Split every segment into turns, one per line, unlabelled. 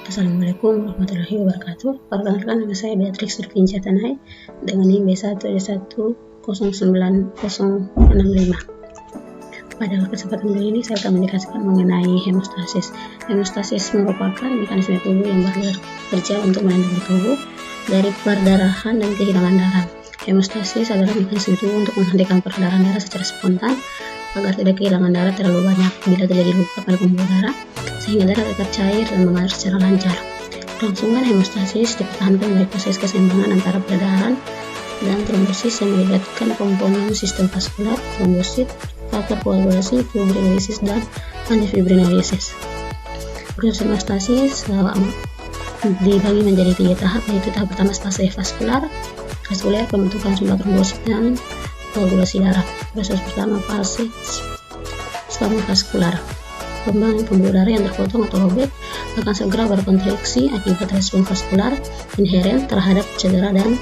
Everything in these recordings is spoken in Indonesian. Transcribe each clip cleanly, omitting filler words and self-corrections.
Assalamualaikum warahmatullahi wabarakatuh. Perkenalkan, nama saya Beatrix Durfinca Tanai dengan NIM B1D1090065. Pada kesempatan kali ini saya akan menjelaskan mengenai hemostasis. Hemostasis merupakan mekanisme tubuh yang bekerja untuk melindungi tubuh dari perdarahan dan kehilangan darah. Hemostasis adalah mekanisme tubuh untuk menghentikan peredaran darah secara spontan agar tidak kehilangan darah terlalu banyak. Bila terjadi luka pada pembuluh darah, sehingga darah tetap cair dan mengalir secara lancar. Kelangsungan hemostasis dipertahankan dari proses keseimbangan antara peredaran dan trombosis yang melibatkan komponen sistem vaskular, trombosit, faktor koagulasi, fibrinolisis, dan antifibrinolisis. Proses hemostasis dibagi menjadi 3 tahap, yaitu tahap pertama stase vaskuler, pembentukan sumber trombosit dan koagulasi darah. Proses pertama fase vaskular. Pembuluh darah yang terpotong atau robek akan segera berkontriksi akibat respon vaskular inheren terhadap cedera dan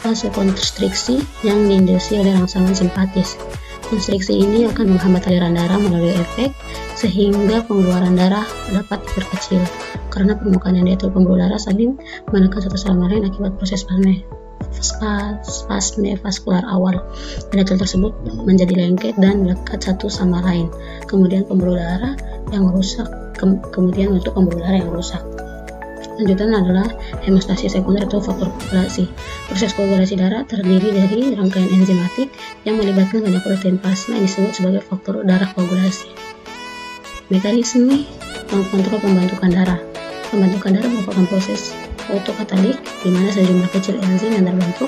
vasokonstriksi yang diinduksi oleh rangsangan simpatis. Konstriksi ini akan menghambat aliran darah melalui efek sehingga pengeluaran darah dapat diperkecil karena permukaan yang diatur pembuluh darah saling menekan satu sama lain akibat proses spasme vaskular awal. Penetral tersebut menjadi lengket dan melekat satu sama lain. Kemudian pembuluh darah yang rusak, kemudian untuk pembuluh darah yang rusak. Lanjutan adalah hemostasis sekunder atau faktor koagulasi. Proses koagulasi darah terdiri dari rangkaian enzimatik yang melibatkan banyak protein plasma yang disebut sebagai faktor darah koagulasi. Mekanisme kontrol pembentukan darah. Pembentukan darah merupakan proses autokatalik di mana sejumlah kecil enzim yang terbentuk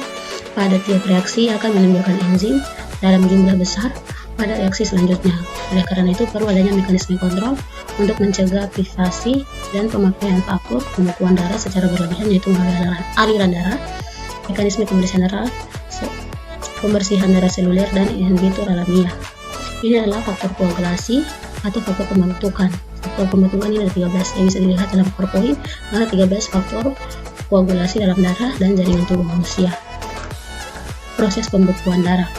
pada tiap reaksi akan menimbulkan enzim dalam jumlah besar pada reaksi selanjutnya. Oleh karena itu perlu adanya mekanisme kontrol untuk mencegah privasi dan pemakaian faktor pembekuan darah secara berlebihan, yaitu melalui aliran darah, mekanisme pembersihan darah seluler, dan inhibitor alamiah. Ini adalah faktor koagulasi atau faktor pembentukan. Faktor pembentukan ini ada 13 yang bisa dilihat dalam PowerPoint. Ada 13 faktor koagulasi dalam darah dan jaringan tubuh manusia. Proses pembekuan darah.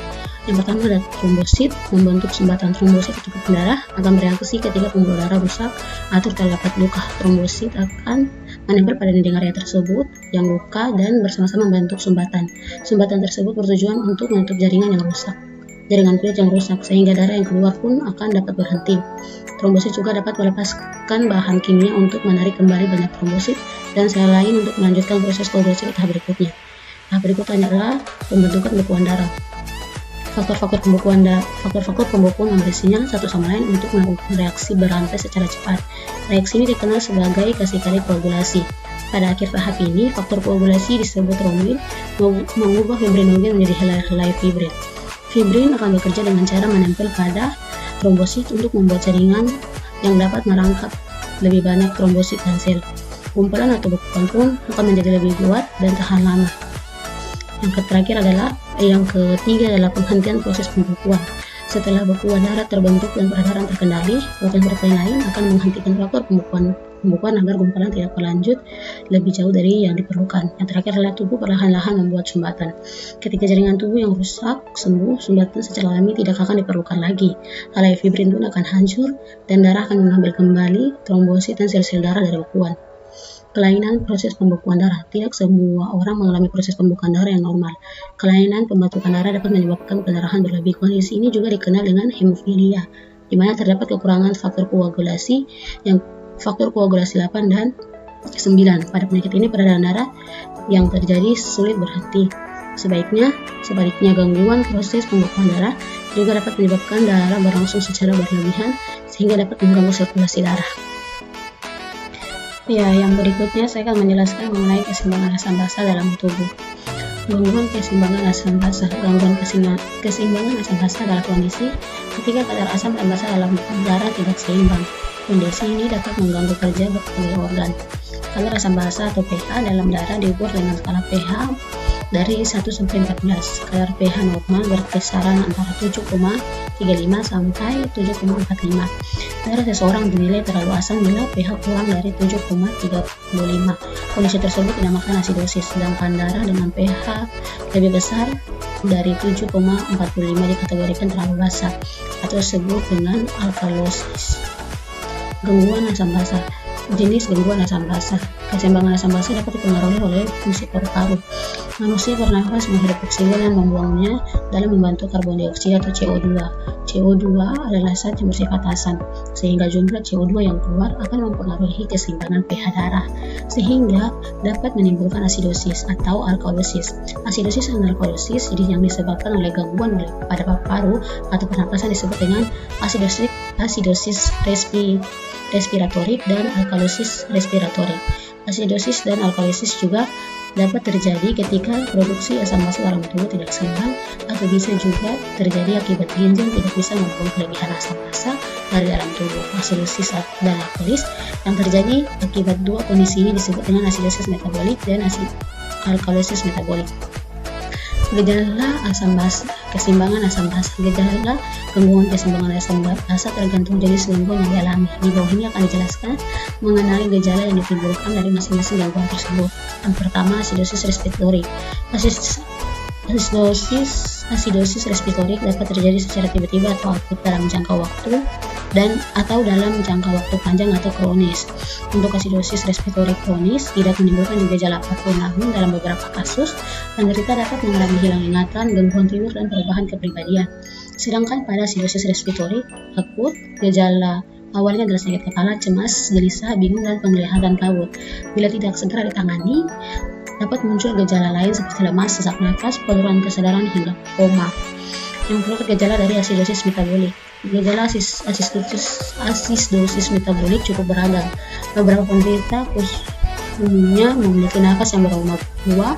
Yang pertama adalah trombosit. Membentuk sumbatan trombosit atau pembekuan darah akan bereaksi ketika pembuluh darah rusak atau terdapat luka. Trombosit akan menempel pada dinding area tersebut yang luka dan bersama-sama membentuk sumbatan. Sumbatan tersebut bertujuan untuk menutup jaringan kulit yang rusak, sehingga darah yang keluar pun akan dapat berhenti. Trombosit juga dapat melepaskan bahan kimia untuk menarik kembali banyak trombosit dan sel lain untuk melanjutkan proses koagulasi ke tahap berikutnya. Tahap berikutnya adalah pembentukan pembekuan darah. Faktor-faktor pembekuan memberi sinyal satu sama lain untuk melakukan reaksi berantai secara cepat. Reaksi ini dikenal sebagai kasih tarik koagulasi. Pada akhir tahap ini, faktor koagulasi disebut trombin mengubah fibrinogen menjadi helai fibrin. Fibrin akan bekerja dengan cara menempel pada trombosit untuk membuat jaringan yang dapat merangkap lebih banyak trombosit dan sel. Gumpalan atau bekuan pun akan menjadi lebih kuat dan tahan lama. Yang ketiga adalah penghentian proses pembekuan. Setelah bekuan darah terbentuk dan peredaran terkendali, protein-protein lain akan menghentikan faktor pembekuan agar gumpalan tidak berlanjut lebih jauh dari yang diperlukan. Yang terakhir adalah tubuh perlahan-lahan membuat sumbatan. Ketika jaringan tubuh yang rusak sembuh, sumbatan secara alami tidak akan diperlukan lagi. Helai fibrin pun akan hancur dan darah akan mengambil kembali trombosit dan sel-sel darah dari bekuan. Kelainan proses pembekuan darah. Tidak semua orang mengalami proses pembekuan darah yang normal. Kelainan pembentukan darah dapat menyebabkan pendarahan berlebih. Kondisi ini juga dikenal dengan hemofilia, di mana terdapat kekurangan faktor koagulasi 8 dan 9. Pada penyakit ini peredaran darah yang terjadi sulit berhenti. Sebaliknya gangguan proses pembekuan darah juga dapat menyebabkan darah berlangsung secara berlebihan sehingga dapat mengganggu sirkulasi darah. Yang berikutnya saya akan menjelaskan mengenai keseimbangan asam basa dalam tubuh. Gangguan keseimbangan asam basa. Gangguan keseimbangan asam basa adalah kondisi ketika kadar asam dan basa dalam darah tidak seimbang. Kondisi ini dapat mengganggu kerja berbagai organ. Kadar asam basa atau pH dalam darah diukur dengan skala pH dari 1 sampai 14. Kadar pH normal berkisaran antara 7,35 sampai 7,45. Darah seseorang dinilai terlalu asam bila pH kurang dari 7,35. Kondisi tersebut dinamakan asidosis, sedangkan darah dengan pH lebih besar dari 7,45 dikategorikan terlalu basa atau disebut dengan alkalosis. Gangguan asam basa. jenis gangguan asam basa. Keseimbangan asam basa dapat dipengaruhi oleh fungsi paru-paru. Manusia bernafas menghirup oksigen dan membuangnya dalam membantu karbon dioksida atau CO2. CO2 adalah zat yang bersifat asam, sehingga jumlah CO2 yang keluar akan mempengaruhi keseimbangan pH darah, sehingga dapat menimbulkan asidosis atau alkalosis. Asidosis dan alkalosis yang disebabkan oleh gangguan pada paru atau pernapasan disebut dengan asidosis respiratorik dan alkalosis respiratorik. Asidosis dan alkalosis juga dapat terjadi ketika produksi asam basa dalam tubuh tidak seimbang, atau bisa juga terjadi akibat ginjal tidak bisa membuang kelebihan asam basa dari dalam tubuh. Asidosis dan alkalosis yang terjadi akibat dua kondisi ini disebut dengan asidosis metabolik dan alkalosis metabolik. Gejala asam basa, keseimbangan asam basa. Gejala gangguan keseimbangan asam basa tergantung jenis gangguan yang dialami. Di bawah ini akan dijelaskan mengenai gejala yang ditimbulkan dari masing-masing gangguan tersebut. Yang pertama, asidosis respiratorik. Asidosis respiratorik dapat terjadi secara tiba-tiba atau akut dalam jangka waktu atau dalam jangka waktu panjang atau kronis. Untuk asidosis respiratorik kronis tidak menimbulkan gejala apapun, namun dalam beberapa kasus penderita dapat mengalami hilang ingatan, gangguan tidur, dan perubahan kepribadian. Sedangkan pada asidosis respiratorik akut, gejala awalnya adalah sakit kepala, cemas, gelisah, bingung, dan penglihatan kabut. Bila tidak segera ditangani, dapat muncul gejala lain seperti lemas, sesak nafas, penurunan kesadaran, hingga koma. Yang kedua, gejala dari asidosis metabolik. Gejala asidosis metabolik cukup beragam. Beberapa penderita umumnya memiliki nafas yang beraroma buah.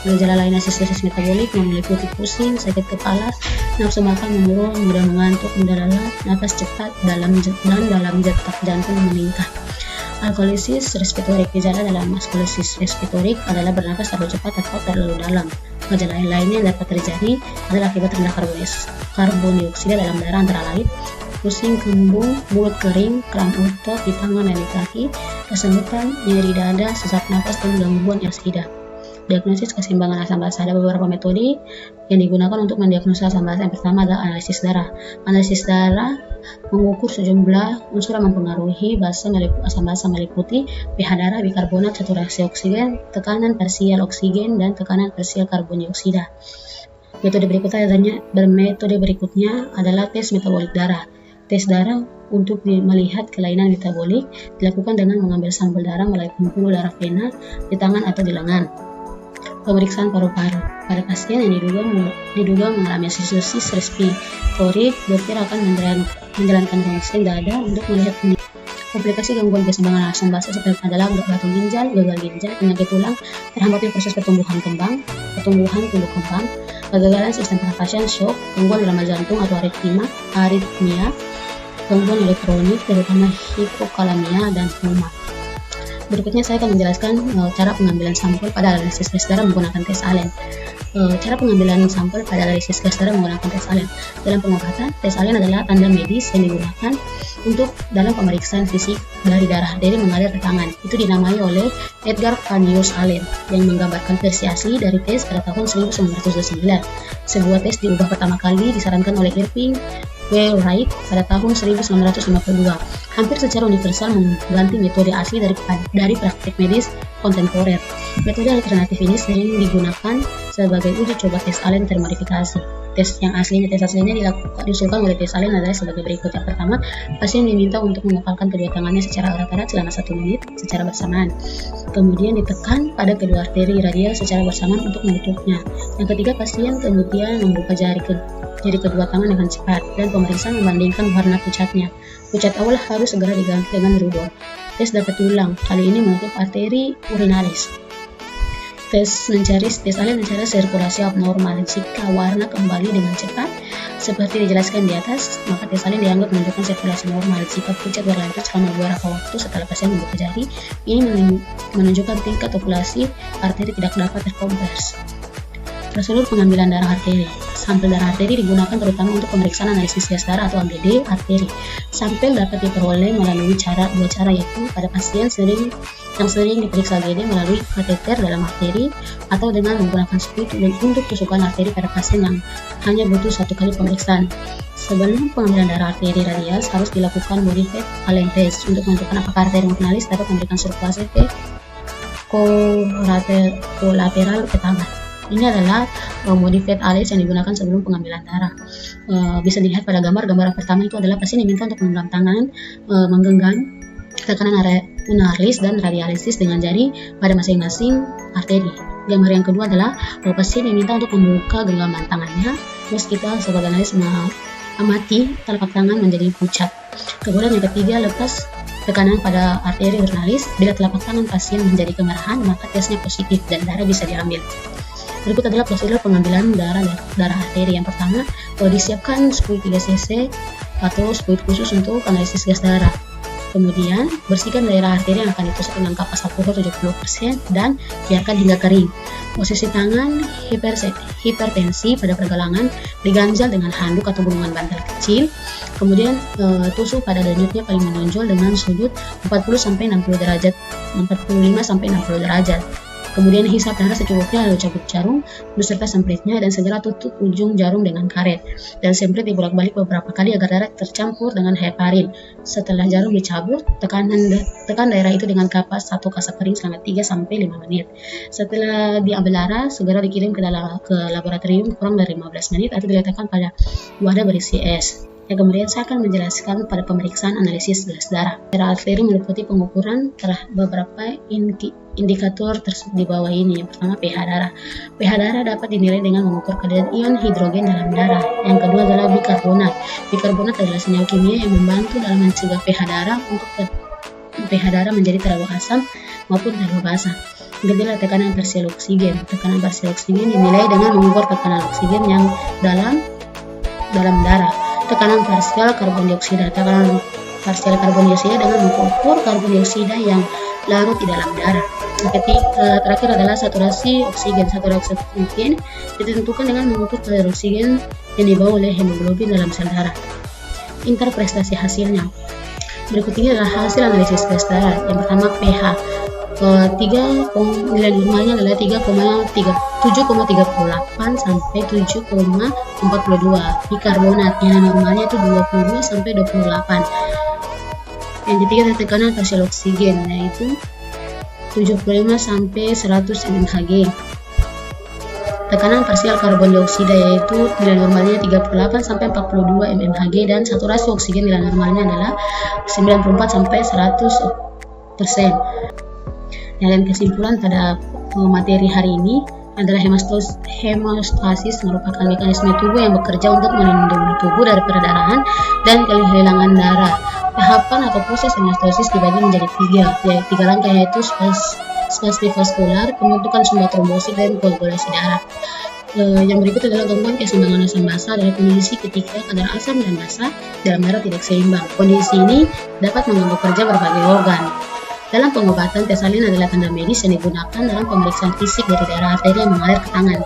Gejala lain asidosis metabolik meliputi pusing, sakit kepala, nafsu makan menurun, mudah mengantuk, mudah lelah, nafas cepat, dalam detak jantung meningkat. Alkalosis respiratorik. Gejala dalam alkalosis respiratorik adalah bernafas terlalu cepat atau terlalu dalam. Gejala lainnya yang dapat terjadi adalah akibat rendah karbon dioksida dalam darah, antara lain pusing, kembung, mulut kering, kram otot di tangan dan di kaki, kesemutan, nyeri dada, sesak nafas, dan gangguan irida. Diagnosis keseimbangan asam basa. Ada beberapa metode yang digunakan untuk mendiagnosa asam basa. Yang pertama adalah analisis darah. Analisis darah mengukur sejumlah unsur yang mempengaruhi asam basa meliputi pH darah, bikarbonat, saturasi oksigen, tekanan parsial oksigen, dan tekanan parsial karbon dioksida. Metode berikutnya adalah tes metabolik darah. Tes darah untuk melihat kelainan metabolik dilakukan dengan mengambil sampel darah melalui pembuluh darah vena di tangan atau di lengan. Pemeriksaan paru-paru. Pada pasien yang diduga mengalami asidosis respiratorik, dokter akan menjalankan rongsen dada untuk melihat komplikasi gangguan keseimbangan asam basa seperti adalah batu ginjal, gagal ginjal, penyakit tulang, terhambatnya proses pertumbuhan tumbuh kembang, kegagalan sistem pernapasan, shock, gangguan irama jantung atau aritmia, gangguan elektronik terutama hipokalemia dan koma. Berikutnya saya akan menjelaskan cara pengambilan sampel pada analisis gas darah menggunakan tes Allen. Cara pengambilan sampel pada analisis gas darah menggunakan tes Allen. Dalam pengobatan, tes Allen adalah tanda medis yang digunakan untuk dalam pemeriksaan fisik dari darah dari mengalir ke tangan. Itu dinamai oleh Edgar Van-Joos Allen yang menggambarkan versi asli dari tes pada tahun 1929. Sebuah tes diubah pertama kali disarankan oleh Irving W. Wright pada tahun 1952. Hampir secara universal mengganti metode asli dari praktik medis kontemporer. Metode alternatif ini sering digunakan sebagai uji coba tes Allen termodifikasi. Tes aslinya diusulkan oleh tes Allen adalah sebagai berikut. Yang pertama, pasien diminta untuk mengepalkan kedua tangannya secara erat-erat selama 1 menit secara bersamaan. Kemudian ditekan pada kedua arteri radial secara bersamaan untuk menutupnya. Yang ketiga, pasien kemudian membuka jari kedua tangan dengan cepat dan pemeriksaan membandingkan warna pucatnya. Pucat awal harus segera diganti dengan rubor. Tes dapat diulang, kali ini menutup arteri urinaris. Tes Allen mencari sirkulasi abnormal. Jika warna kembali dengan cepat seperti dijelaskan di atas, maka tes Allen dianggap menunjukkan sirkulasi normal. Jika pucat berlanjut selama beberapa waktu setelah pasien membuka jari, ini menunjukkan tingkat okulasi arteri tidak dapat terkompres. Prosedur pengambilan darah arteri. Sampel darah arteri digunakan terutama untuk pemeriksaan analisis gas darah atau AGD arteri. Sampel dapat diperoleh melalui dua cara, yaitu pada pasien yang sering diperiksa AGD melalui kateter dalam arteri atau dengan menggunakan spuit untuk tusukan arteri pada pasien yang hanya butuh 1 kali pemeriksaan. Sebelum pengambilan darah arteri radias harus dilakukan modified Allen test untuk menentukan apakah arteri finalis dapat memberikan sirkulasi ke kolateral ke tangan. Ini adalah modified Allen yang digunakan sebelum pengambilan darah. Bisa dilihat pada gambar pertama itu adalah pasien diminta untuk menggenggam tangan, menggenggam tekanan area unaris dan radialis dengan jari pada masing-masing arteri. Gambar yang kedua adalah pasien diminta untuk membuka genggaman tangannya, terus kita sebagai analis amati telapak tangan menjadi pucat. Kemudian yang ketiga, lepas tekanan pada arteri urinalis. Bila telapak tangan pasien menjadi kemerahan, maka tesnya positif dan darah bisa diambil. Berikut adalah prosedur pengambilan darah arteri. Yang pertama, disiapkan spuit 3 cc atau spuit khusus untuk analisis gas darah. Kemudian, bersihkan daerah arteri yang akan ditusuk dengan kapas alkohol 70% dan biarkan hingga kering. Posisi tangan hipertensi pada pergelangan diganjal dengan handuk atau gulungan bantal kecil. Kemudian tusuk pada denyutnya paling menonjol dengan sudut 45-60 derajat. Kemudian hisap darah secukupnya, lalu cabut jarum beserta sempritnya dan segera tutup ujung jarum dengan karet dan semprit dibolak-balik beberapa kali agar darah tercampur dengan heparin. Setelah jarum dicabut, tekan daerah itu dengan kapas atau kasak kering selama 3-5 menit. Setelah diambil darah, segera dikirim ke laboratorium kurang dari 15 menit atau diletakkan pada wadah berisi es. Kemudian saya akan menjelaskan pada pemeriksaan analisis gas darah. Darah arteri meliputi pengukuran beberapa indikator di bawah ini. Yang pertama, pH darah. pH darah dapat dinilai dengan mengukur kadar ion hidrogen dalam darah. Yang kedua adalah bikarbonat. Bikarbonat adalah senyawa kimia yang membantu dalam mencegah pH darah menjadi terlalu asam maupun terlalu basa. Kedua, tekanan parsial oksigen. Tekanan parsial oksigen dinilai dengan mengukur tekanan oksigen yang dalam darah. Tekanan parsial karbon dioksida. Tekanan parsial karbon dioksida dengan mengukur karbon dioksida yang larut di dalam darah. Terakhir adalah saturasi oksigen. Saturasi oksigen ditentukan dengan mengukur kadar oksigen yang dibawa oleh hemoglobin dalam sel darah. Interpretasi hasilnya. Berikut ini adalah hasil analisis gas darah. Yang pertama, pH. Nilai normalnya adalah 7,38 sampai 7,42. Bikarbonat nilai normalnya itu 22 sampai 28. Yang ketiga adalah tekanan parsial oksigen, yaitu 75 sampai 100 mmHg. Tekanan parsial karbon dioksida yaitu nilai normalnya 38 sampai 42 mmHg dan saturasi oksigen nilai normalnya adalah 94 sampai 100%. Dan kesimpulan pada materi hari ini adalah hemostasis merupakan mekanisme tubuh yang bekerja untuk melindungi tubuh dari perdarahan dan kehilangan darah. Tahapan atau proses hemostasis dibagi menjadi tiga langkah, yaitu spastik vaskular, pembentukan sumber trombosit, dan koagulasi darah. Yang berikut adalah gangguan keseimbangan asam basa adalah kondisi ketika kadar asam dan basa dalam darah tidak seimbang. Kondisi ini dapat mengganggu kerja berbagai organ. Dalam pengobatan, tes salin adalah tanda medis yang digunakan dalam pemeriksaan fisik dari darah arteri yang mengalir ke tangan.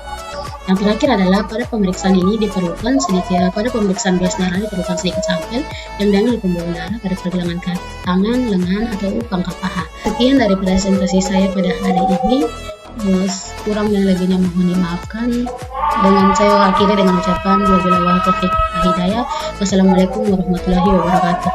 Yang terakhir adalah pada pemeriksaan ini diperlukan sedikit sampel yang diambil dari pembuluh darah pada pergelangan tangan, lengan, atau pangkal paha. Sekian dari presentasi saya pada hari ini. Kurang dan lebihnya mohon dimaafkan. Dengan saya akhiri dengan ucapan wabillahi taufiq wal hidayah. Wassalamualaikum warahmatullahi wabarakatuh.